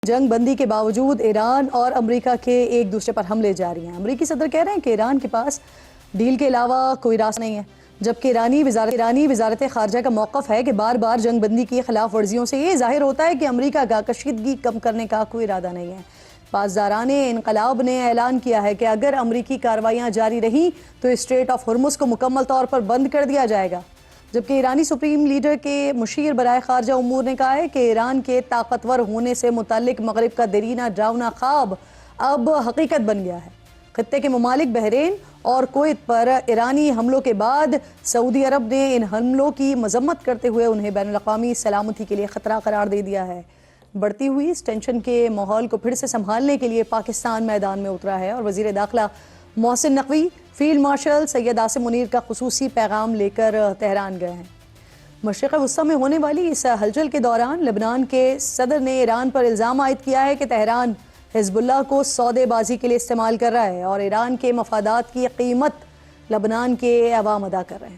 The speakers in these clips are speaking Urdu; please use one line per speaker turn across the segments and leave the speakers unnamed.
جنگ بندی کے باوجود ایران اور امریکہ کے ایک دوسرے پر حملے جاری ہیں۔ امریکی صدر کہہ رہے ہیں کہ ایران کے پاس ڈیل کے علاوہ کوئی راستہ نہیں ہے، جبکہ ایرانی وزارت خارجہ کا موقف ہے کہ بار بار جنگ بندی کی خلاف ورزیوں سے یہ ظاہر ہوتا ہے کہ امریکہ کا کشیدگی کم کرنے کا کوئی ارادہ نہیں ہے۔ پاسداران انقلاب نے اعلان کیا ہے کہ اگر امریکی کارروائیاں جاری رہیں تو اسٹریٹ آف ہرمز کو مکمل طور پر بند کر دیا جائے گا، جبکہ ایرانی سپریم لیڈر کے مشیر برائے خارجہ امور نے کہا ہے کہ ایران کے طاقتور ہونے سے متعلق مغرب کا دیرینہ ڈراؤنا خواب اب حقیقت بن گیا ہے۔ خطے کے ممالک بحرین اور کویت پر ایرانی حملوں کے بعد سعودی عرب نے ان حملوں کی مذمت کرتے ہوئے انہیں بین الاقوامی سلامتی کے لیے خطرہ قرار دے دیا ہے۔ بڑھتی ہوئی اس ٹینشن کے ماحول کو پھر سے سنبھالنے کے لیے پاکستان میدان میں اترا ہے اور وزیر داخلہ محسن نقوی فیلڈ مارشل سید عاصم منیر کا خصوصی پیغام لے کر تہران گئے ہیں۔ مشرق وسطی میں ہونے والی اس ہلچل کے دوران لبنان کے صدر نے ایران پر الزام عائد کیا ہے کہ تہران حزب اللہ کو سودے بازی کے لیے استعمال کر رہا ہے اور ایران کے مفادات کی قیمت لبنان کے عوام ادا کر رہے ہیں۔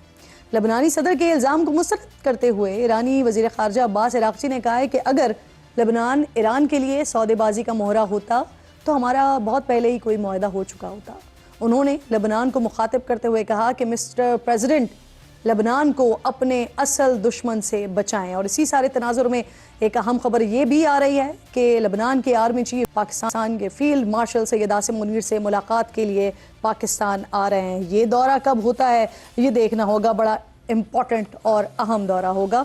لبنانی صدر کے الزام کو مسترد کرتے ہوئے ایرانی وزیر خارجہ عباس عراقچی نے کہا ہے کہ اگر لبنان ایران کے لیے سودے بازی کا مہرہ ہوتا تو ہمارا بہت پہلے ہی کوئی معاہدہ ہو چکا ہوتا۔ انہوں نے لبنان کو مخاطب کرتے ہوئے کہا کہ مسٹر پریزیڈنٹ لبنان کو اپنے اصل دشمن سے بچائیں، اور اسی سارے تناظر میں ایک اہم خبر یہ بھی آ رہی ہے کہ لبنان کے آرمی چیف پاکستان کے فیلڈ مارشل سید عاصم منیر سے ملاقات کے لیے پاکستان آ رہے ہیں۔ یہ دورہ کب ہوتا ہے یہ دیکھنا ہوگا، بڑا امپورٹنٹ اور اہم دورہ ہوگا۔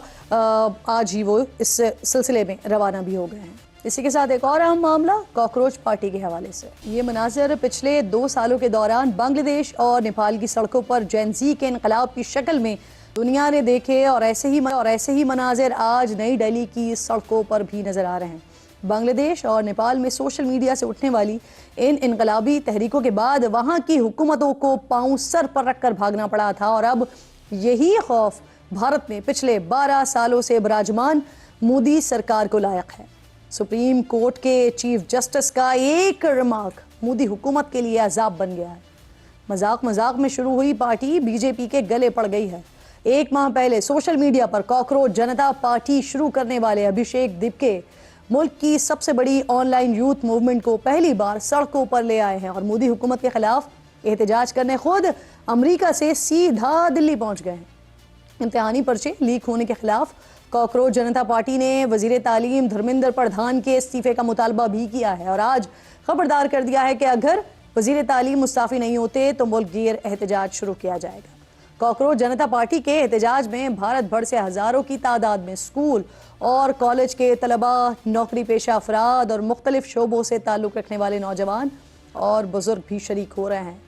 آج ہی وہ اس سلسلے میں روانہ بھی ہو گئے ہیں۔ اسی کے ساتھ ایک اور اہم معاملہ کاکروچ پارٹی کے حوالے سے۔ یہ مناظر پچھلے 2 سالوں کے دوران بنگلہ دیش اور نیپال کی سڑکوں پر جین زی کے انقلاب کی شکل میں دنیا نے دیکھے، اور ایسے ہی مناظر آج نئی دہلی کی سڑکوں پر بھی نظر آ رہے ہیں۔ بنگلہ دیش اور نیپال میں سوشل میڈیا سے اٹھنے والی ان انقلابی تحریکوں کے بعد وہاں کی حکومتوں کو پاؤں سر پر رکھ کر بھاگنا پڑا تھا، اور اب یہی خوف بھارت میں پچھلے 12 سالوں سے براجمان مودی سرکار کو لاحق ہے۔ سپریم کورٹ کے چیف جسٹس کا ایک ریمارک مودی حکومت کے لیے عذاب بن گیا ہے۔ مذاق میں شروع ہوئی پارٹی بی جے پی کے گلے پڑ گئی ہے۔ 1 ماہ پہلے سوشل میڈیا پر کاکروچ جنتا پارٹی شروع کرنے والے ابھیشیک دیپکے ملک کی سب سے بڑی آن لائن یوتھ موومنٹ کو پہلی بار سڑکوں پر لے آئے ہیں اور مودی حکومت کے خلاف احتجاج کرنے خود امریکہ سے سیدھا دلی پہنچ گئے ہیں۔ امتحانی پرچے لیک ہونے کے خلاف کاکروچ جنتا پارٹی نے وزیر تعلیم دھرمیندر پردھان کے استعفے کا مطالبہ بھی کیا ہے اور آج خبردار کر دیا ہے کہ اگر وزیر تعلیم مستعفی نہیں ہوتے تو ملک گیر احتجاج شروع کیا جائے گا۔ کاکروچ جنتا پارٹی کے احتجاج میں بھارت بھر سے ہزاروں کی تعداد میں اسکول اور کالج کے طلباء، نوکری پیشہ افراد اور مختلف شعبوں سے تعلق رکھنے والے نوجوان اور بزرگ بھی شریک ہو رہے ہیں۔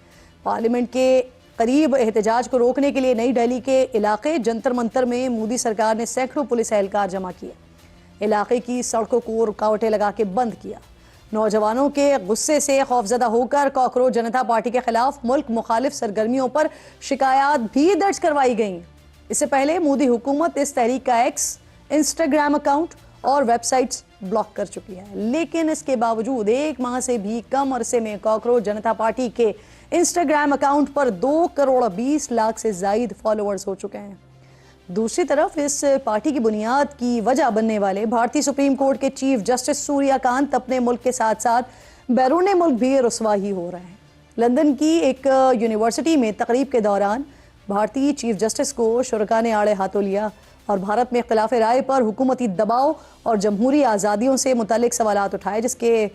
پارلیمنٹ کے قریب احتجاج کو روکنے کے لیے نئی دہلی کے علاقے جنتر منتر میں مودی سرکار نے سینکڑوں پولیس اہلکار جمع کیے، علاقے کی سڑکوں کو رکاوٹیں لگا کے بند کیا۔ نوجوانوں کے غصے سے خوفزدہ ہو کر کاکروچ جنتا پارٹی کے خلاف ملک مخالف سرگرمیوں پر شکایات بھی درج کروائی گئیں۔ اس سے پہلے مودی حکومت اس تحریک کا ایکس، انسٹاگرام اکاؤنٹ اور ویب سائٹس بلاک کر چکی ہے، لیکن اس کے باوجود 1 ماہ سے بھی کم عرصے میں کاکروچ جنتا پارٹی کے انسٹاگرام اکاؤنٹ پر 2 کروڑ 20 لاکھ سے زائد فالوورز ہو چکے ہیں۔ دوسری طرف اس پارٹی کی بنیاد کی وجہ بننے والے بھارتی سپریم کورٹ کے چیف جسٹس سوریہ کانت اپنے ملک کے ساتھ ساتھ بیرون ملک بھی رسوا ہی ہو رہے ہیں۔ لندن کی ایک یونیورسٹی میں تقریب کے دوران بھارتی چیف جسٹس کو شرکاء نے آڑے ہاتھوں لیا اور بھارت میں اختلاف رائے پر حکومتی دباؤ اور جمہوری آزادیوں سے متعلق سوالات اٹھائے، جس کے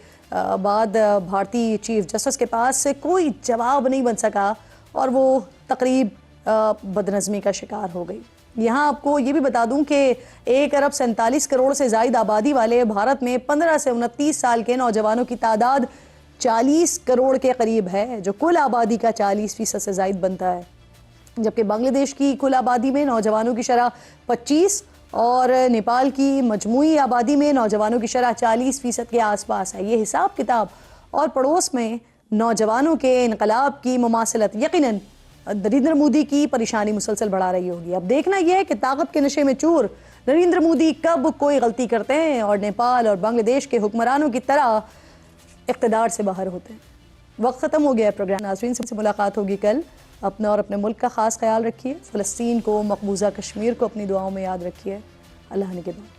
بعد بھارتی چیف جسٹس کے پاس سے کوئی جواب نہیں بن سکا اور وہ تقریب بدنظمی کا شکار ہو گئی۔ یہاں آپ کو یہ بھی بتا دوں کہ 1 ارب 47 کروڑ سے زائد آبادی والے بھارت میں 15 سے 29 سال کے نوجوانوں کی تعداد 40 کروڑ کے قریب ہے، جو کل آبادی کا 40% سے زائد بنتا ہے، جبکہ بنگلہ دیش کی کل آبادی میں نوجوانوں کی شرح 25 اور نیپال کی مجموعی آبادی میں نوجوانوں کی شرح 40% کے آس پاس ہے۔ یہ حساب کتاب اور پڑوس میں نوجوانوں کے انقلاب کی مماثلت یقیناً نریندر مودی کی پریشانی مسلسل بڑھا رہی ہوگی۔ اب دیکھنا یہ ہے کہ طاقت کے نشے میں چور نریندر مودی کب کوئی غلطی کرتے ہیں اور نیپال اور بنگلہ دیش کے حکمرانوں کی طرح اقتدار سے باہر ہوتے ہیں۔ وقت ختم ہو گیا ہے پروگرام، ناظرین سے ملاقات ہوگی کل۔ اپنا اور اپنے ملک کا خاص خیال رکھیے، فلسطین کو، مقبوضہ کشمیر کو اپنی دعاؤں میں یاد رکھیے۔ اللہ نگہبان۔